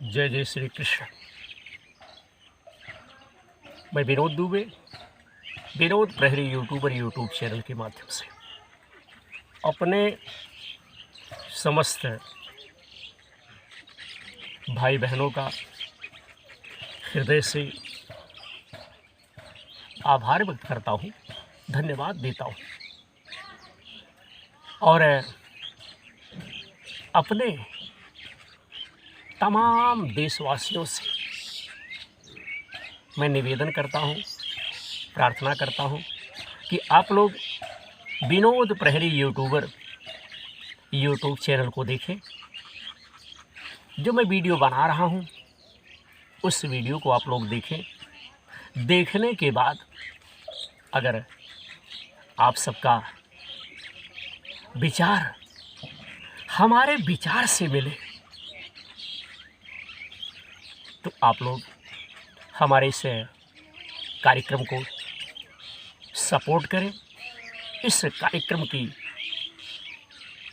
जय जय श्री कृष्ण। मैं विनोद दुबे, विनोद प्रहरी यूट्यूबर यूट्यूब चैनल के माध्यम से अपने समस्त भाई बहनों का हृदय से आभार व्यक्त करता हूँ, धन्यवाद देता हूँ और अपने तमाम देशवासियों से मैं निवेदन करता हूँ, प्रार्थना करता हूँ कि आप लोग विनोद प्रहरी यूट्यूबर यूट्यूब चैनल को देखें। जो मैं वीडियो बना रहा हूँ उस वीडियो को आप लोग देखें। देखने के बाद अगर आप सबका विचार हमारे विचार से मिले तो आप लोग हमारे इस कार्यक्रम को सपोर्ट करें, इस कार्यक्रम की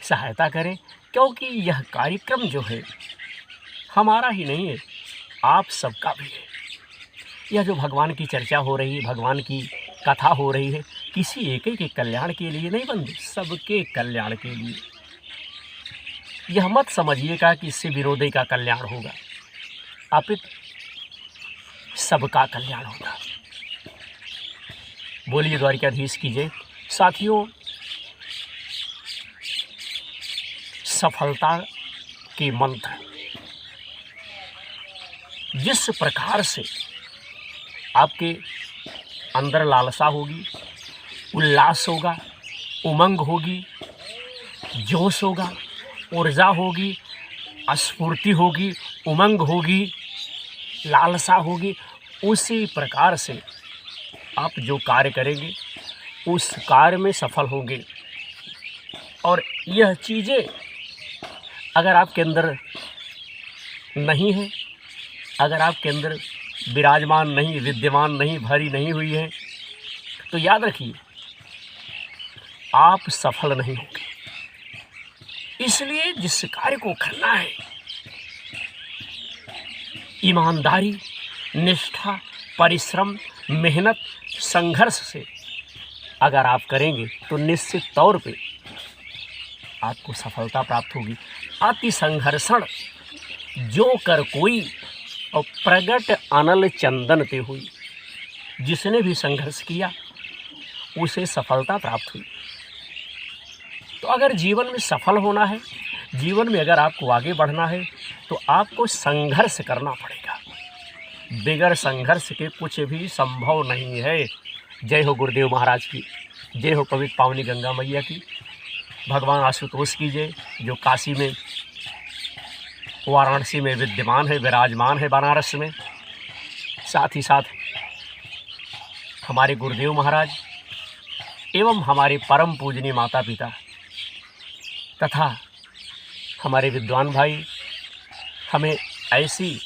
सहायता करें, क्योंकि यह कार्यक्रम जो है हमारा ही नहीं है, आप सबका भी है। यह जो भगवान की चर्चा हो रही है, भगवान की कथा हो रही है, किसी एक के कल्याण के लिए नहीं बंधु, सबके कल्याण के लिए। यह मत समझिएगा कि इससे विरोधी का कल्याण होगा, अपितु सबका कल्याण होगा। बोलिए द्वारिकाधीश की जय। साथियों, सफलता के मंत्र जिस प्रकार से आपके अंदर लालसा होगी, उल्लास होगा, उमंग होगी, जोश होगा, ऊर्जा होगी, स्फूर्ति होगी, उमंग होगी, लालसा होगी, उसी प्रकार से आप जो कार्य करेंगे उस कार्य में सफल होंगे। और यह चीज़ें अगर आपके अंदर नहीं है, अगर आपके अंदर विराजमान नहीं, विद्यमान नहीं, भरी नहीं हुई है, तो याद रखिए आप सफल नहीं होंगे। इसलिए जिस कार्य को करना है ईमानदारी, निष्ठा, परिश्रम, मेहनत, संघर्ष से अगर आप करेंगे तो निश्चित तौर पे आपको सफलता प्राप्त होगी। अति संघर्षण जो कर कोई और प्रगट अनल चंदन ते हुई। जिसने भी संघर्ष किया उसे सफलता प्राप्त हुई। तो अगर जीवन में सफल होना है, जीवन में अगर आपको आगे बढ़ना है, तो आपको संघर्ष करना पड़ेगा। बगैर संघर्ष के कुछ भी संभव नहीं है। जय हो गुरुदेव महाराज की, जय हो पवित्र पावनी गंगा मैया की, भगवान आशुतोष की जय, जो काशी में, वाराणसी में विद्यमान है, विराजमान है, बनारस में। साथ ही साथ हमारे गुरुदेव महाराज एवं हमारे परम पूजनीय माता पिता तथा हमारे विद्वान भाई हमें ऐसी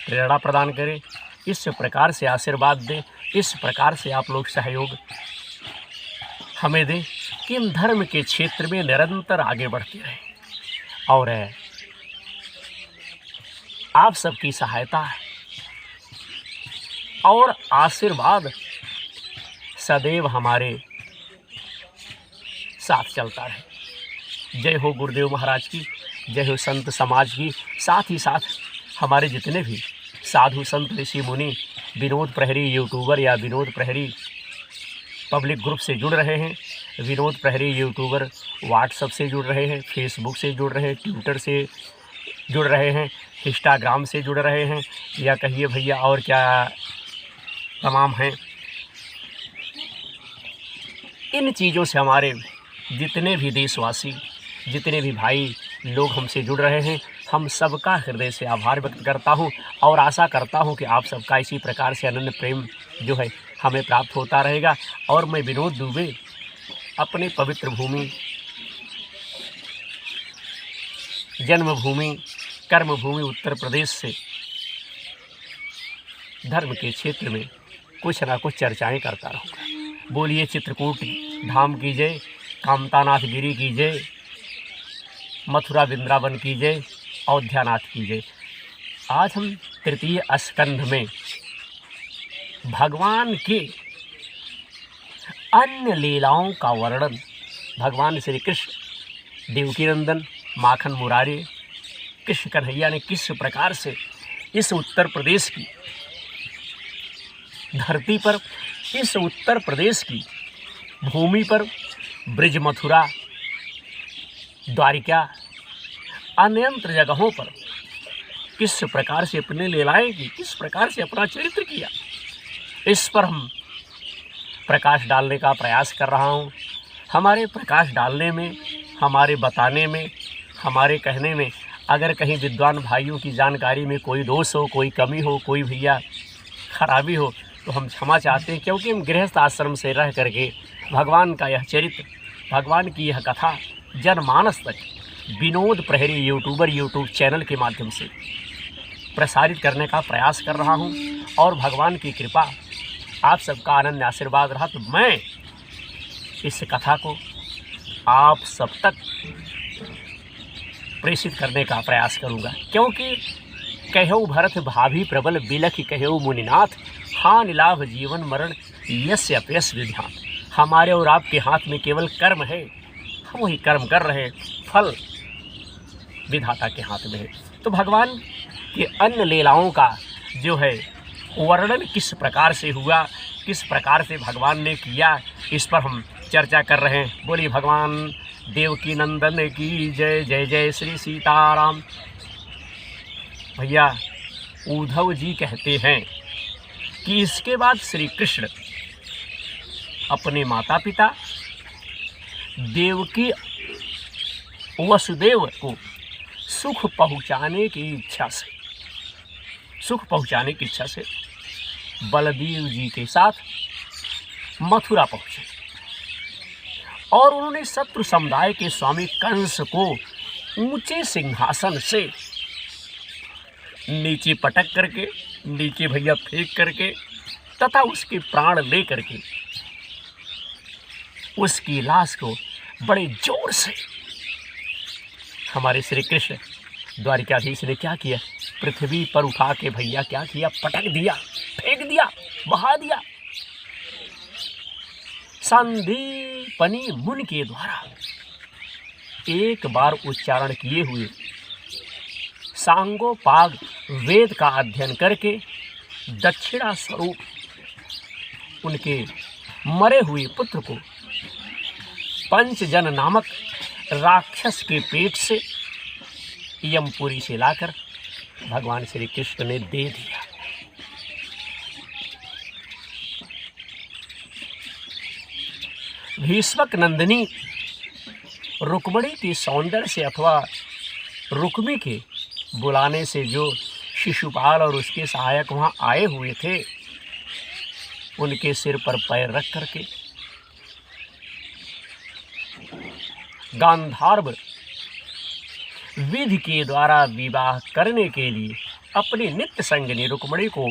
प्रेरणा प्रदान करें, इस प्रकार से आशीर्वाद दें, इस प्रकार से आप लोग सहयोग हमें दें कि हम धर्म के क्षेत्र में निरंतर आगे बढ़ते रहें। और आप सबकी सहायता और आशीर्वाद सदैव हमारे साथ चलता रहे। जय हो गुरुदेव महाराज की, जय हो संत समाज की। साथ ही साथ हमारे जितने भी साधु संत ऋषि मुनि विनोद प्रहरी यूट्यूबर या विनोद प्रहरी पब्लिक ग्रुप से जुड़ रहे हैं, विनोद प्रहरी यूट्यूबर व्हाट्सएप से जुड़ रहे हैं, फेसबुक से जुड़ रहे हैं, ट्विटर से जुड़ रहे हैं, इंस्टाग्राम से जुड़ रहे हैं, या कहिए भैया और क्या तमाम हैं, इन चीज़ों से हमारे जितने भी देशवासी, जितने भी भाई लोग हमसे जुड़ रहे हैं, हम सबका हृदय से आभार व्यक्त करता हूं और आशा करता हूं कि आप सबका इसी प्रकार से अनन्य प्रेम जो है हमें प्राप्त होता रहेगा। और मैं विनोद दुबे अपने पवित्र भूमि, जन्मभूमि, कर्मभूमि उत्तर प्रदेश से धर्म के क्षेत्र में कुछ ना कुछ चर्चाएं करता रहूँगा। बोलिए चित्रकूट धाम की जय, कामतानाथ गिरी की जय, मथुरा वृंदावन की जय, अयोध्यानाथ की जय। आज हम तृतीय स्कंध में भगवान के अन्य लीलाओं का वर्णन, भगवान श्री कृष्ण देवकी नंदन माखन मुरारी कृष्ण कन्हैया ने किस प्रकार से इस उत्तर प्रदेश की धरती पर, इस उत्तर प्रदेश की भूमि पर ब्रिज मथुरा द्वारिका अन्यंत्र जगहों पर किस प्रकार से अपने लीलाएं की, किस प्रकार से अपना चरित्र किया, इस पर हम प्रकाश डालने का प्रयास कर रहा हूँ। हमारे प्रकाश डालने में, हमारे बताने में, हमारे कहने में अगर कहीं विद्वान भाइयों की जानकारी में कोई दोष हो, कोई कमी हो, कोई भैया खराबी हो तो हम क्षमा चाहते हैं, क्योंकि हम गृहस्थ आश्रम से रह करके भगवान का यह चरित्र, भगवान की यह कथा जनमानस तक विनोद प्रहरी यूट्यूब चैनल के माध्यम से प्रसारित करने का प्रयास कर रहा हूं। और भगवान की कृपा, आप सबका अनन्य आशीर्वाद रहा तो मैं इस कथा को आप सब तक प्रेषित करने का प्रयास करूंगा, क्योंकि कहो भरत भाभी प्रबल बिलख कहो मुनिनाथ, हानि लाभ जीवन मरण यस्य अपयस विध्यान। हमारे और आपके हाथ में केवल कर्म है, हम वही कर्म कर रहे हैं, फल विधाता के हाथ में है। तो भगवान के अन्य लीलाओं का जो है वर्णन किस प्रकार से हुआ, किस प्रकार से भगवान ने किया, इस पर हम चर्चा कर रहे हैं। बोलिए भगवान देवकी नंदन की जय। जय जय श्री सीताराम। भैया उद्धव जी कहते हैं कि इसके बाद श्री कृष्ण अपने माता पिता देवकी वसुदेव को सुख पहुँचाने की इच्छा से बलदेव जी के साथ मथुरा पहुँचे और उन्होंने शत्रु समुदाय के स्वामी कंस को ऊंचे सिंहासन से नीचे पटक करके, नीचे भैया फेंक करके तथा उसके प्राण ले करके उसकी लाश को बड़े जोर से हमारे श्री कृष्ण द्वारिकाधीश ने क्या किया, पृथ्वी पर उठा के भैया क्या किया, पटक दिया, फेंक दिया, बहा दिया। संदीपनी मुनि के द्वारा एक बार उच्चारण किए हुए सांगोपाग वेद का अध्ययन करके दक्षिणा स्वरूप उनके मरे हुए पुत्र को पंचजन नामक राक्षस के पेट से यमपुरी से लाकर भगवान श्री कृष्ण ने दे दिया। भीष्मक नंदिनी रुक्मिणी के सौंदर्य से अथवा रुक्मी के बुलाने से जो शिशुपाल और उसके सहायक वहां आए हुए थे, उनके सिर पर पैर रख करके गांधार्व विधि के द्वारा विवाह करने के लिए अपनी नित्य संगिनी रुक्मिणी को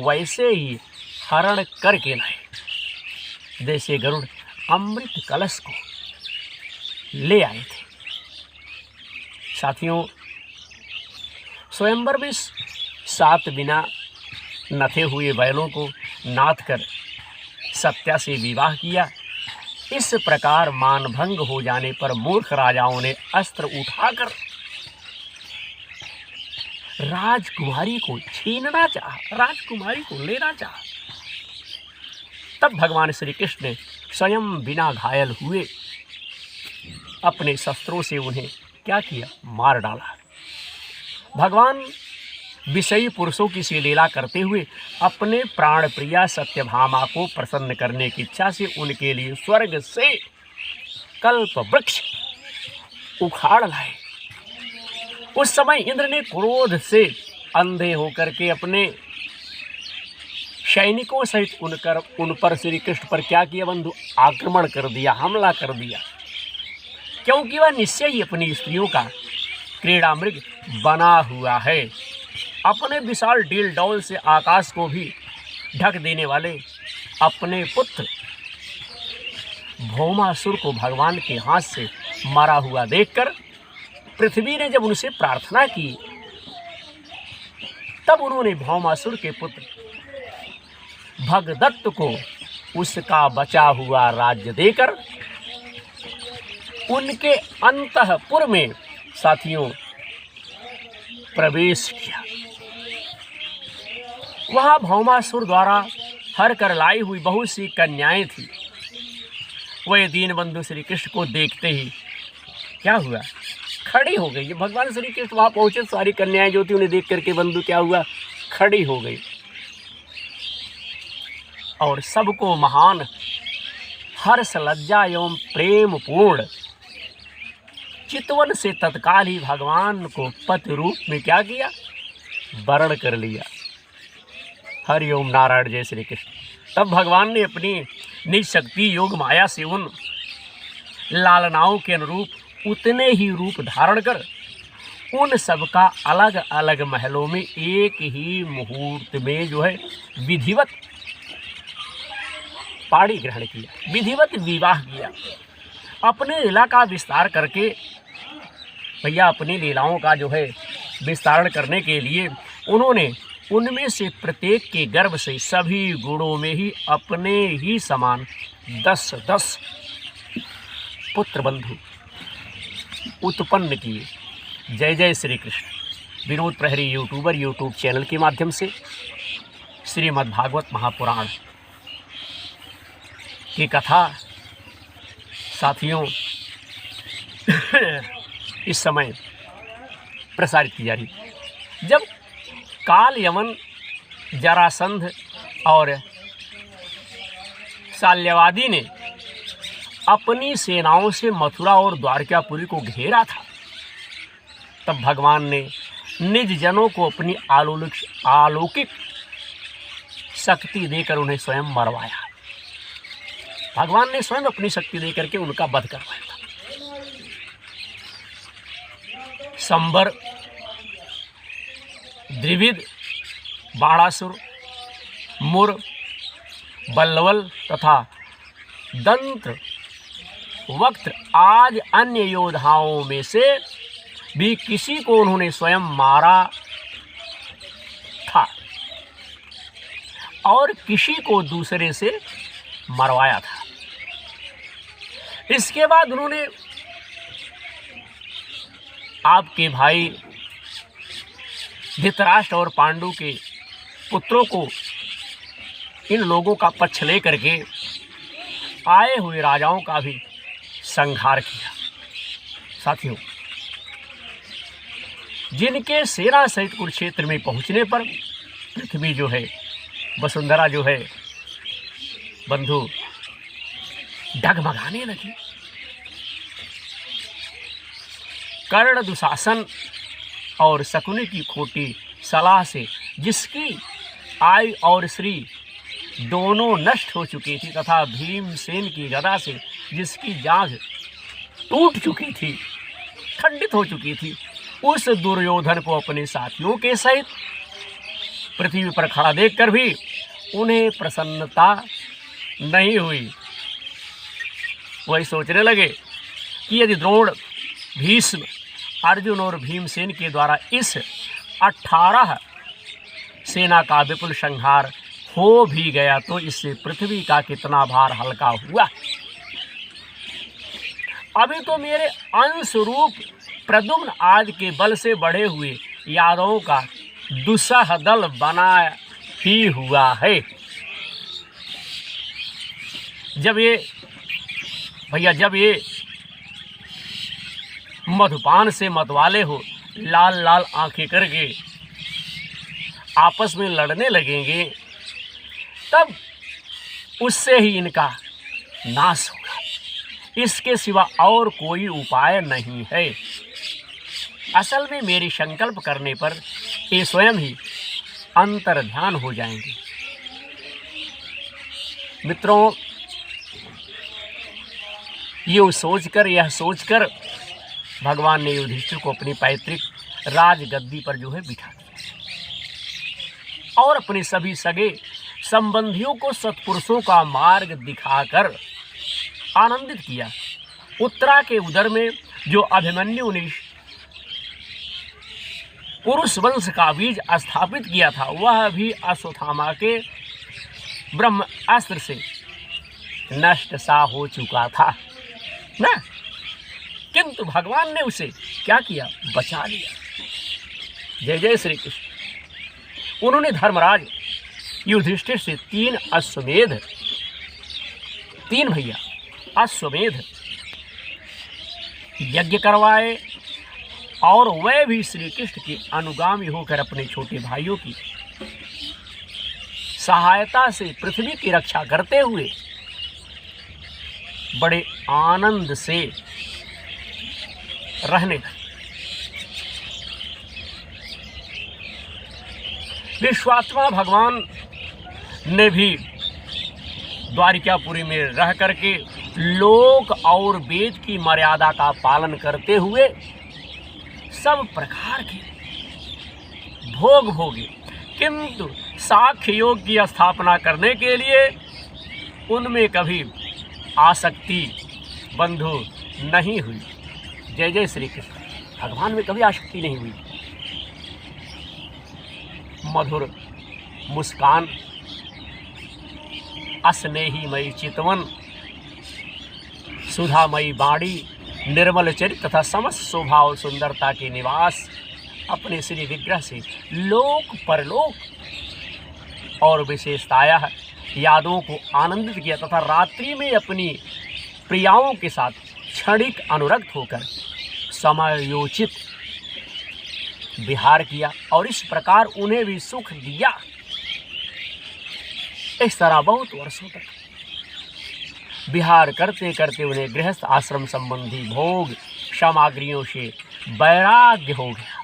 वैसे ही हरण करके लाए जैसे गरुड़ अमृत कलश को ले आए थे। साथियों, स्वयंवर में 7 बिना नथे हुए बैलों को नाथ कर सत्या से विवाह किया। इस प्रकार मानभंग हो जाने पर मूर्ख राजाओं ने अस्त्र उठाकर राजकुमारी को छीनना चाहा, राजकुमारी को लेना चाहा। तब भगवान श्री कृष्ण ने स्वयं बिना घायल हुए अपने शस्त्रों से उन्हें क्या किया, मार डाला। भगवान विषयी पुरुषों की सी लीला करते हुए अपने प्राण प्रिया सत्यभामा को प्रसन्न करने की इच्छा से उनके लिए स्वर्ग से कल्प वृक्ष उखाड़ लाए। उस समय इंद्र ने क्रोध से अंधे होकर के अपने सैनिकों सहित उन पर श्री कृष्ण पर क्या किया बंधु, आक्रमण कर दिया, हमला कर दिया, क्योंकि वह निश्चय ही अपनी स्त्रियों का क्रीड़ा मृग बना हुआ है। अपने विशाल डील डौल से आकाश को भी ढक देने वाले अपने पुत्र भौमासुर को भगवान के हाथ से मारा हुआ देखकर पृथ्वी ने जब उनसे प्रार्थना की तब उन्होंने भौमासुर के पुत्र भगदत्त को उसका बचा हुआ राज्य देकर उनके अंतःपुर में साथियों प्रवेश किया। वहां भौमासुर द्वारा हर कर लाई हुई बहुत सी कन्याएं थी। वह दीनबंधु श्री कृष्ण को देखते ही क्या हुआ, खड़ी हो गई। भगवान श्री कृष्ण वहां पहुंचे, सारी कन्याएं जो थी उन्हें देख करके बंधु क्या हुआ, खड़ी हो गई और सबको महान हर्ष लज्जा एवं प्रेम पूर्ण चितवन से तत्काल ही भगवान को पति रूप में क्या किया, वर्ण कर लिया। हरि ओम नारायण जय श्री कृष्ण। तब भगवान ने अपनी निज शक्ति योग माया से उन लालनाओं के अनुरूप उतने ही रूप धारण कर उन सबका अलग अलग महलों में एक ही मुहूर्त में जो है विधिवत पाणी ग्रहण किया, विधिवत विवाह किया। अपने लीला का विस्तार करके भैया अपनी लीलाओं का जो है विस्तारण करने के लिए उन्होंने उनमें से प्रत्येक के गर्भ से सभी गुणों में ही अपने ही समान 10-10 पुत्र बंधु उत्पन्न किए। जय जय श्री कृष्ण। विनोद प्रहरी यूट्यूब चैनल के माध्यम से श्रीमद् भागवत महापुराण की कथा साथियों इस समय प्रसारित की जा रही। जब काल यमन जरासंध और शाल्यवादी ने अपनी सेनाओं से मथुरा और द्वारकापुरी को घेरा था, तब भगवान ने निज जनों को अपनी अलौकिक शक्ति देकर उन्हें स्वयं मरवाया। भगवान ने स्वयं अपनी शक्ति देकर के उनका वध करवाया था। संबर, द्विविद, बाणासुर, मुर, बल्लवल तथा दंत वक्त आज अन्य योद्धाओं में से भी किसी को उन्होंने स्वयं मारा था और किसी को दूसरे से मरवाया था। इसके बाद उन्होंने आपके भाई धृतराष्ट्र और पांडु के पुत्रों को इन लोगों का पक्ष लेकर के आए हुए राजाओं का भी संहार किया। साथियों, जिनके सेना सहित कुरुक्षेत्र में पहुंचने पर पृथ्वी जो है, वसुंधरा जो है बंधु डगमगाने लगी। कर्ण दुशासन और शकुनी की खोटी सलाह से जिसकी आयु और श्री दोनों नष्ट हो चुकी थी तथा भीमसेन की गदा से जिसकी जांघ टूट चुकी थी, खंडित हो चुकी थी, उस दुर्योधन को अपने साथियों के सहित पृथ्वी पर खड़ा देखकर भी उन्हें प्रसन्नता नहीं हुई। वही सोचने लगे कि यदि द्रोण, भीष्म, अर्जुन और भीमसेन के द्वारा इस 18 सेना का विपुल संहार हो भी गया तो इससे पृथ्वी का कितना भार हल्का हुआ। अभी तो मेरे अंश रूप प्रद्युम्न आदि के बल से बढ़े हुए यादवों का दुस्सह दल बना ही हुआ है। जब ये मधुपान से मतवाले हो लाल लाल आंखें करके आपस में लड़ने लगेंगे, तब उससे ही इनका नाश होगा। इसके सिवा और कोई उपाय नहीं है। असल में मेरी संकल्प करने पर ये स्वयं ही अंतर्ध्यान हो जाएंगे। मित्रों, यह सोचकर भगवान ने युधिष्ठिर को अपनी पैतृक राजगद्दी पर जो है बिठा दिया और अपने सभी सगे संबंधियों को सत्पुरुषों का मार्ग दिखाकर आनंदित किया। उत्तरा के उदर में जो अभिमन्यु ने पुरुष वंश का बीज स्थापित किया था, वह भी अश्वत्थामा के ब्रह्मास्त्र से नष्ट सा हो चुका था ना। किंतु भगवान ने उसे क्या किया, बचा लिया। जय जय श्री कृष्ण। उन्होंने धर्मराज युधिष्ठिर से 3 भैया अश्वमेध यज्ञ करवाए और वह भी श्री कृष्ण के अनुगामी होकर अपने छोटे भाइयों की सहायता से पृथ्वी की रक्षा करते हुए बड़े आनंद से रहने लगे। विश्वात्मा भगवान ने भी द्वारिकापुरी में रह करके लोक और वेद की मर्यादा का पालन करते हुए सब प्रकार के भोग भोगे, किंतु साख्य योग की स्थापना करने के लिए उनमें कभी आसक्ति बंधु नहीं हुई। जय जय श्री कृष्ण। भगवान में कभी आसक्ति नहीं हुई। मधुर मुस्कान, अस्नेहीमयी चितवन, सुधामयी बाणी, निर्मल चरित्र तथा समस्त शोभा और सुंदरता के निवास अपने श्री विग्रह से लोक परलोक और विशेषताया यादों को आनंदित किया तथा रात्रि में अपनी प्रियाओं के साथ क्षणिक अनुरक्त होकर समयोचित विहार किया और इस प्रकार उन्हें भी सुख दिया। इस तरह बहुत वर्षों तक विहार करते करते उन्हें गृहस्थ आश्रम संबंधी भोग सामग्रियों से वैराग्य हो गया।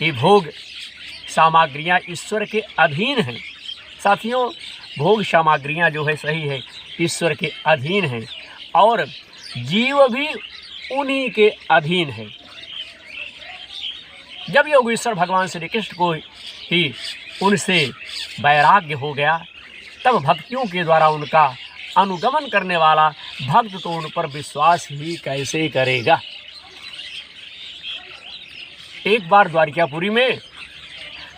ये भोग सामग्रियां ईश्वर के अधीन हैं। साथियों, भोग सामग्रियां जो है सही है ईश्वर के अधीन हैं और जीव भी उन्हीं के अधीन है। जब योगेश्वर भगवान श्री कृष्ण को ही उनसे वैराग्य हो गया, तब भक्तियों के द्वारा उनका अनुगमन करने वाला भक्त तो उन पर विश्वास ही कैसे करेगा। एक बार द्वारिकापुरी में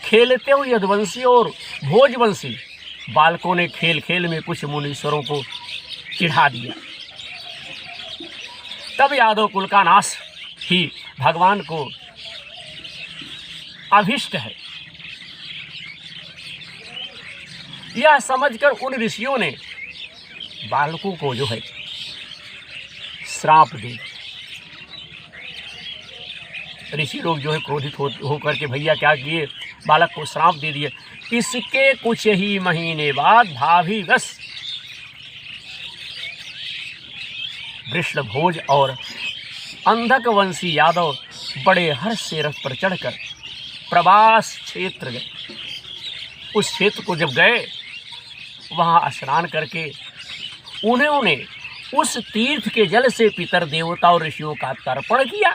खेलते हुए यदुवंशी और भोजवंशी बालकों ने खेल खेल में कुछ मुनीश्वरों को चिढ़ा दिया। तब यादव कुल का नाश ही भगवान को अभिष्ट है, यह समझकर उन ऋषियों ने बालकों को जो है श्राप दे। ऋषि लोग जो है क्रोधित होकर के भैया क्या किए, बालक को श्राप दे दिए। इसके कुछ ही महीने बाद भाभीवश वृषभोज और अंधक वंशी यादव बड़े हर्ष से रथ पर चढ़कर प्रवास क्षेत्र गए। उस क्षेत्र को जब गए, वहां स्नान करके उन्होंने उस तीर्थ के जल से पितर देवता और ऋषियों का तर्पण किया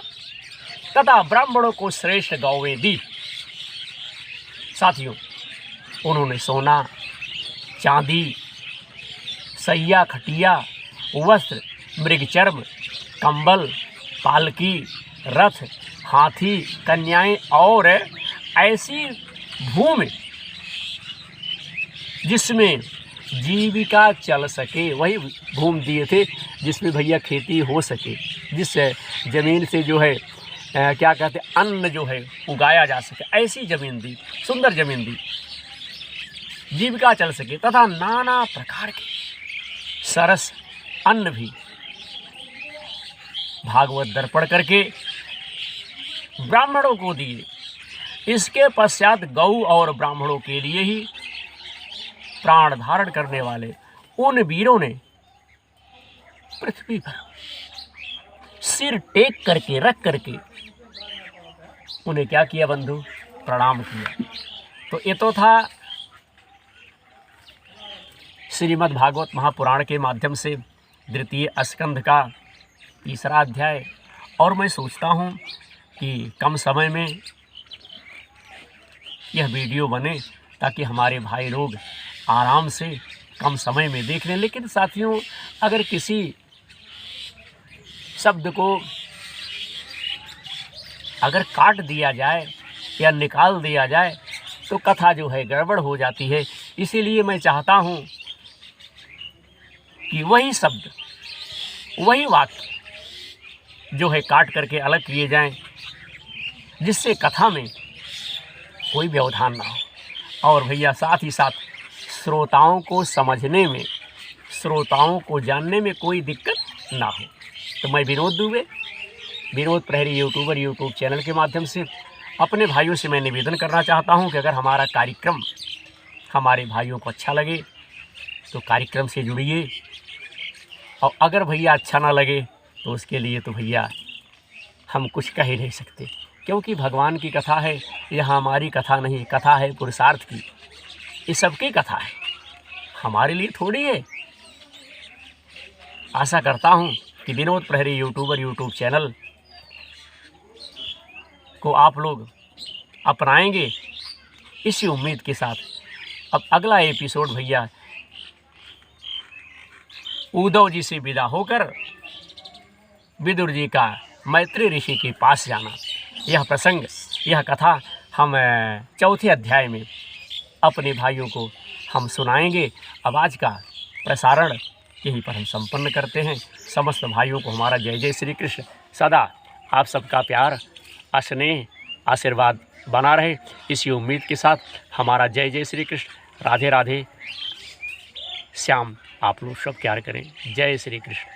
तथा ब्राह्मणों को श्रेष्ठ गौवें दी। साथियों, उन्होंने सोना, चांदी, सैया, खटिया, वस्त्र, मृगचर्म, कंबल, पालकी, रथ, हाथी, कन्याएं और ऐसी भूमि जिसमें जीविका चल सके वही भूमि दिए थे, जिसमें भैया खेती हो सके, जिस ज़मीन से जो है क्या कहते अन्न जो है उगाया जा सके, ऐसी ज़मीन दी, सुंदर ज़मीन दी, जीविका चल सके तथा नाना प्रकार के सरस अन्न भी भागवत दर्पण करके ब्राह्मणों को दिए। इसके पश्चात गौ और ब्राह्मणों के लिए ही प्राण धारण करने वाले उन वीरों ने पृथ्वी पर सिर टेक करके रख करके उन्हें क्या किया बंधु, प्रणाम किया। तो ये तो था श्रीमद् भागवत महापुराण के माध्यम से द्वितीय स्कंध का 3रा अध्याय। और मैं सोचता हूँ कि कम समय में यह वीडियो बने ताकि हमारे भाई लोग आराम से कम समय में देख लें। लेकिन साथियों, अगर किसी शब्द को अगर काट दिया जाए या निकाल दिया जाए तो कथा जो है गड़बड़ हो जाती है। इसीलिए मैं चाहता हूँ कि वही शब्द, वही वाक्य जो है काट करके अलग किए जाएं, जिससे कथा में कोई व्यवधान ना हो और भैया साथ ही साथ श्रोताओं को समझने में, श्रोताओं को जानने में कोई दिक्कत ना हो। तो मैं विनोद दुबे, विनोद प्रहरी यूट्यूब चैनल के माध्यम से अपने भाइयों से मैं निवेदन करना चाहता हूं कि अगर हमारा कार्यक्रम हमारे भाइयों को अच्छा लगे तो कार्यक्रम से जुड़िए, और अगर भैया अच्छा ना लगे तो उसके लिए तो भैया हम कुछ कह ही नहीं सकते, क्योंकि भगवान की कथा है। यह हमारी कथा नहीं, कथा है पुरुषार्थ की। ये सबकी कथा है, हमारे लिए थोड़ी है। आशा करता हूँ कि विनोद प्रहरी यूट्यूब चैनल को आप लोग अपनाएंगे, इसी उम्मीद के साथ अब अगला एपिसोड भैया उद्धव जी से विदा होकर विदुर जी का मैत्री ऋषि के पास जाना, यह प्रसंग, यह कथा हम चौथे अध्याय में अपने भाइयों को हम सुनाएंगे। अब आज का प्रसारण यहीं पर हम संपन्न करते हैं। समस्त भाइयों को हमारा जय जय श्री कृष्ण। सदा आप सबका प्यार, स्नेह, आशीर्वाद बना रहे, इसी उम्मीद के साथ हमारा जय जय श्री कृष्ण। राधे राधे। श्याम आप लोग सब प्यार करें। जय श्री कृष्ण।